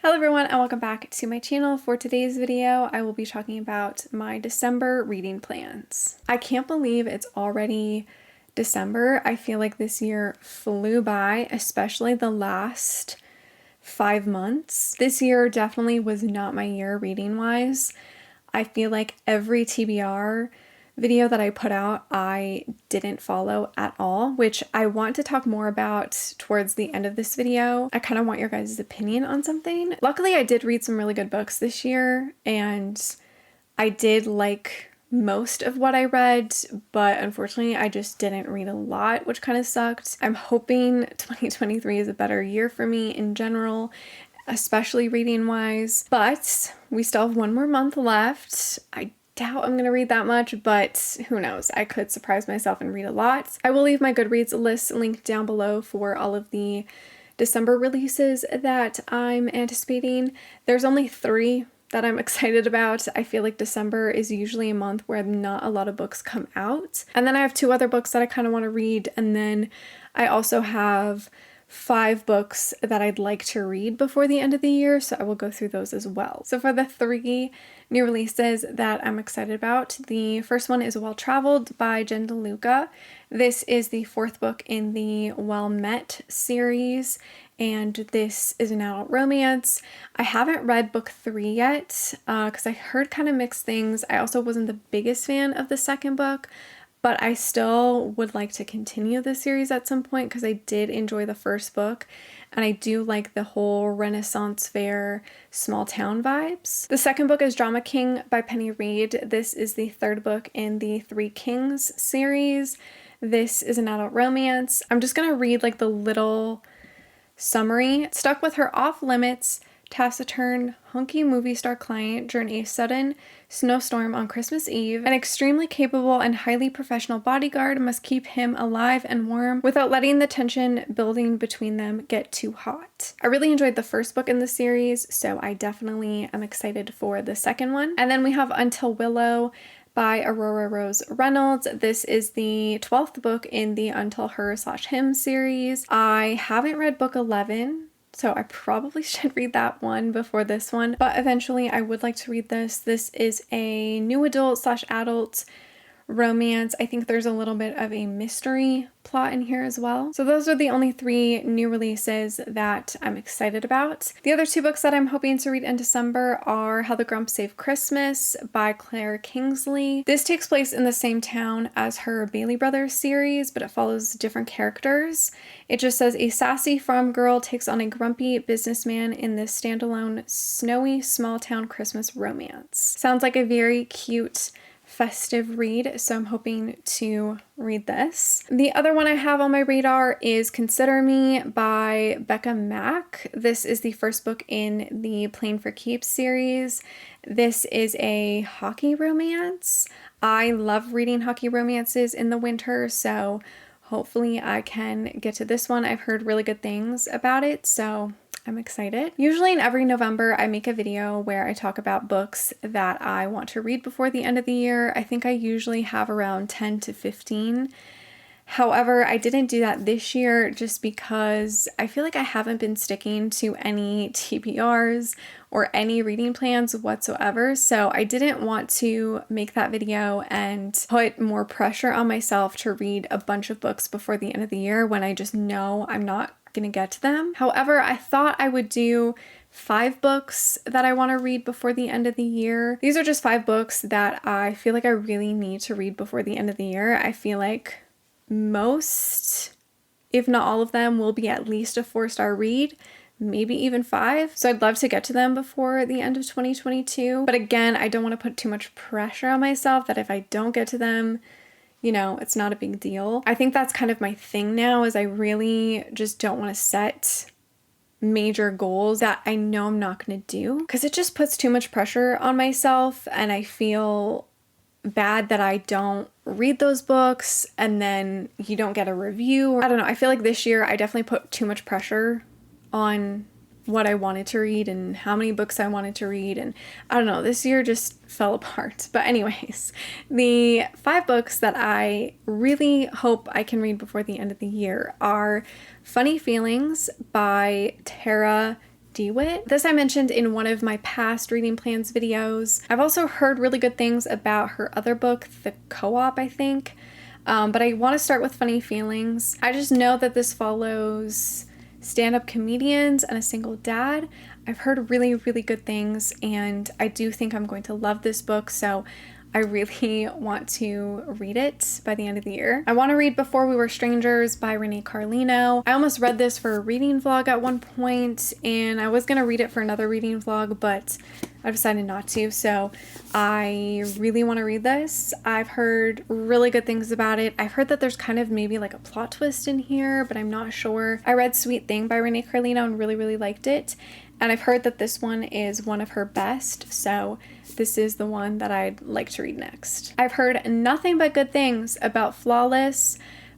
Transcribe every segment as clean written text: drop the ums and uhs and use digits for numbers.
Hello everyone and welcome back to my channel. For today's video, I will be talking about my December reading plans. I can't believe it's already December. I feel like this year flew by, especially the last 5 months. This year definitely was not my year reading wise. I feel like every TBR video that I put out, I didn't follow at all, which I want to talk more about towards the end of this video. I kind of want your guys' opinion on something. Luckily, I did read some really good books this year, and I did like most of what I read, but unfortunately, I just didn't read a lot, which kind of sucked. I'm hoping 2023 is a better year for me in general, especially reading wise, but we still have one more month left. I doubt I'm going to read that much, but who knows? I could surprise myself and read a lot. I will leave my Goodreads list linked down below for all of the December releases that I'm anticipating. There's only 3 that I'm excited about. I feel like December is usually a month where not a lot of books come out. And then I have 2 other books that I kind of want to read, and then I also have 5 books that I'd like to read before the end of the year, so I will go through those as well. So for the 3 new releases that I'm excited about, the first one is Well Traveled by Jen DeLuca. This is the 4th book in the Well Met series, and this is an adult romance. I haven't read book 3 yet because I heard kind of mixed things. I also wasn't the biggest fan of the second book, but I still would like to continue the series at some point because I did enjoy the first book, and I do like the whole Renaissance fair, small town vibes. The second book is Drama King by Penny Reid. This is the 3rd book in the Three Kings series. This is an adult romance. I'm just gonna read like the little summary. Stuck with her off-limits, taciturn, hunky movie star client during a sudden snowstorm on Christmas Eve, an extremely capable and highly professional bodyguard must keep him alive and warm without letting the tension building between them get too hot. I really enjoyed the first book in the series, so I definitely am excited for the second one. And then we have Until Willow by Aurora Rose Reynolds. This is the 12th book in the Until Her/Him series. I haven't read book 11, so I probably should read that one before this one, but eventually I would like to read this. This is a new adult/adult romance. I think there's a little bit of a mystery plot in here as well. So those are the only 3 new releases that I'm excited about. The other 2 books that I'm hoping to read in December are How the Grumps Saved Christmas by Claire Kingsley. This takes place in the same town as her Bailey Brothers series, but it follows different characters. It just says a sassy farm girl takes on a grumpy businessman in this standalone snowy small town Christmas romance. Sounds like a very cute festive read, so I'm hoping to read this. The other one I have on my radar is Consider Me by Becca Mack. This is the 1st book in the Playing for Keeps series. This is a hockey romance. I love reading hockey romances in the winter, so hopefully I can get to this one. I've heard really good things about it, so I'm excited. Usually in every November, I make a video where I talk about books that I want to read before the end of the year. I think I usually have around 10 to 15. However, I didn't do that this year just because I feel like I haven't been sticking to any TBRs or any reading plans whatsoever. So I didn't want to make that video and put more pressure on myself to read a bunch of books before the end of the year when I just know I'm not gonna get to them. However, I thought I would do 5 books that I want to read before the end of the year. These are just 5 books that I feel like I really need to read before the end of the year. I feel like most, if not all of them, will be at least a 4-star read, maybe even 5. So I'd love to get to them before the end of 2022. But again, I don't want to put too much pressure on myself that if I don't get to them, you know, it's not a big deal. I think that's kind of my thing now, is I really just don't want to set major goals that I know I'm not going to do, because it just puts too much pressure on myself, and I feel bad that I don't read those books and then you don't get a review. I don't know. I feel like this year I definitely put too much pressure on what I wanted to read and how many books I wanted to read, and I don't know, this year just fell apart. But anyways, the 5 books that I really hope I can read before the end of the year are Funny Feelings by Tara DeWitt. This I mentioned in one of my past reading plans videos. I've also heard really good things about her other book, The Co-op, I think. But I want to start with Funny Feelings. I just know that this follows stand-up comedians and a single dad. I've heard really, really good things, and I do think I'm going to love this book, so I really want to read it by the end of the year. I want to read Before We Were Strangers by Renee Carlino. I almost read this for a reading vlog at one point, and I was going to read it for another reading vlog, but I decided not to, so I really want to read this. I've heard really good things about it. I've heard that there's kind of maybe like a plot twist in here, but I'm not sure. I read Sweet Thing by Renee Carlino and really, really liked it. And I've heard that this one is one of her best, so this is the one that I'd like to read next. I've heard nothing but good things about Flawless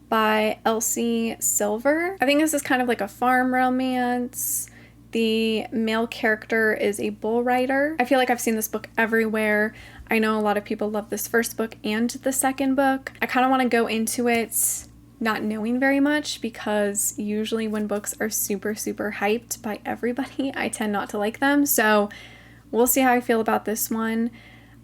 by Elsie Silver. I think this is kind of like a farm romance. The male character is a bull rider. I feel like I've seen this book everywhere. I know a lot of people love this first book and the second book. I kind of want to go into it not knowing very much, because usually when books are super, super hyped by everybody, I tend not to like them. So we'll see how I feel about this one.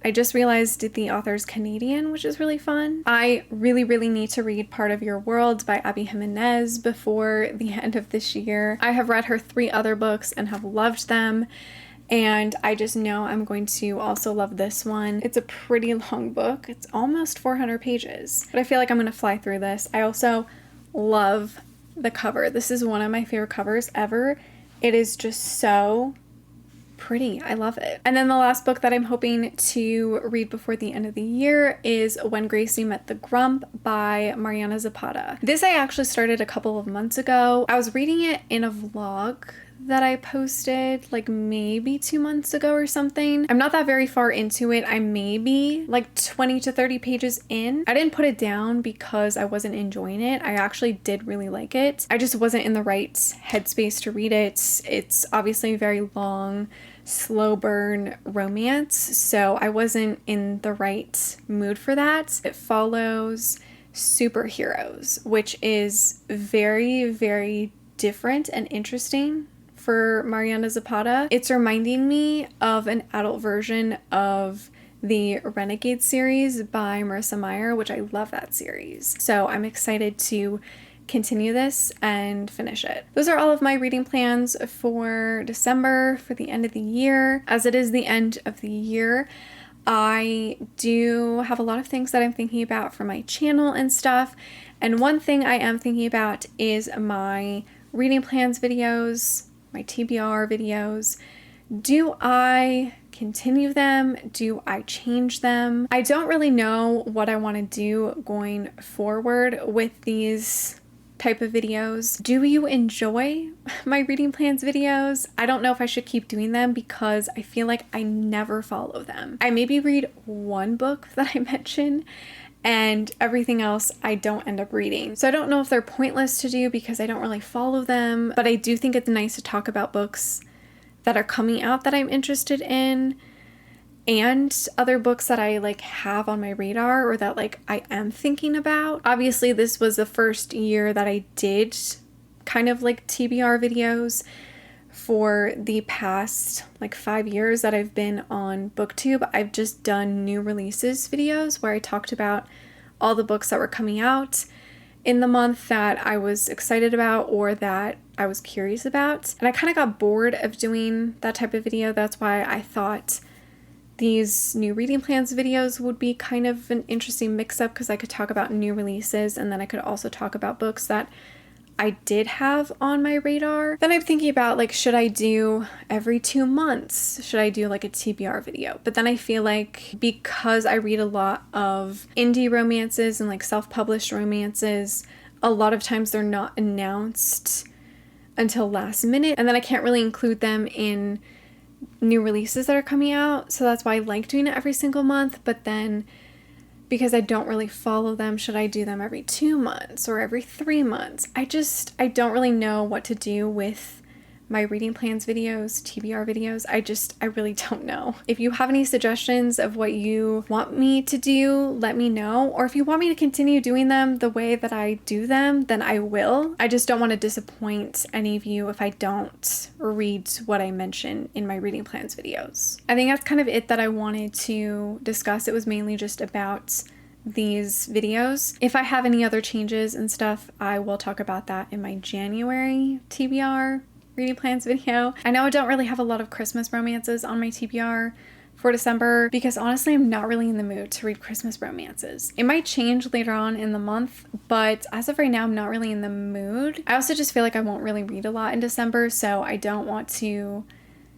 I just realized the author's Canadian, which is really fun. I really, really need to read Part of Your World by Abby Jimenez before the end of this year. I have read her 3 other books and have loved them, and I just know I'm going to also love this one. It's a pretty long book. It's almost 400 pages, but I feel like I'm gonna fly through this. I also love the cover. This is one of my favorite covers ever. It is just so pretty. I love it. And then the last book that I'm hoping to read before the end of the year is When Gracie Met the Grump by Mariana Zapata. This I actually started a couple of months ago. I was reading it in a vlog that I posted like maybe 2 months ago or something. I'm not that very far into it. I may be like 20 to 30 pages in. I didn't put it down because I wasn't enjoying it. I actually did really like it. I just wasn't in the right headspace to read it. It's obviously a very long, slow burn romance, so I wasn't in the right mood for that. It follows superheroes, which is very, very different and interesting for Mariana Zapata. It's reminding me of an adult version of the Renegade series by Marissa Meyer, which I love that series. So I'm excited to continue this and finish it. Those are all of my reading plans for December, for the end of the year. As it is the end of the year, I do have a lot of things that I'm thinking about for my channel and stuff. And one thing I am thinking about is my reading plans videos, my TBR videos. Do I continue them? Do I change them? I don't really know what I want to do going forward with these type of videos. Do you enjoy my reading plans videos? I don't know if I should keep doing them because I feel like I never follow them. I maybe read one book that I mention, and everything else I don't end up reading. So I don't know if they're pointless to do because I don't really follow them, but I do think it's nice to talk about books that are coming out that I'm interested in, and other books that I like have on my radar or that like I am thinking about. Obviously, this was the first year that I did kind of like TBR videos. For the past like 5 years that I've been on BookTube, I've just done new releases videos where I talked about all the books that were coming out in the month that I was excited about or that I was curious about. And I kind of got bored of doing that type of video. That's why I thought these new reading plans videos would be kind of an interesting mix-up, because I could talk about new releases and then I could also talk about books that I did have on my radar. Then I'm thinking about like, should I do every 2 months? Should I do like a TBR video? But then I feel like because I read a lot of indie romances and like self-published romances, a lot of times they're not announced until last minute, and then I can't really include them in new releases that are coming out. So that's why I like doing it every single month. But then because I don't really follow them, should I do them every 2 months or every 3 months? I don't really know what to do with my reading plans videos, TBR videos. I really don't know. If you have any suggestions of what you want me to do, let me know. Or if you want me to continue doing them the way that I do them, then I will. I just don't want to disappoint any of you if I don't read what I mention in my reading plans videos. I think that's kind of it that I wanted to discuss. It was mainly just about these videos. If I have any other changes and stuff, I will talk about that in my January TBR reading plans video. I know I don't really have a lot of Christmas romances on my TBR for December because honestly I'm not really in the mood to read Christmas romances. It might change later on in the month, but as of right now I'm not really in the mood. I also just feel like I won't really read a lot in December, so I don't want to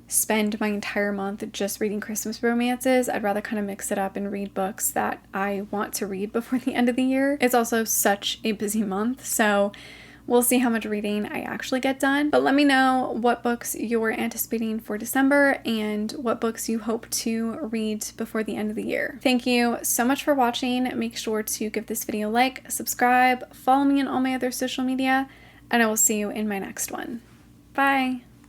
spend my entire month just reading Christmas romances. I'd rather kind of mix it up and read books that I want to read before the end of the year. It's also such a busy month, so we'll see how much reading I actually get done. But let me know what books you're anticipating for December and what books you hope to read before the end of the year. Thank you so much for watching. Make sure to give this video a like, subscribe, follow me on all my other social media, and I will see you in my next one. Bye!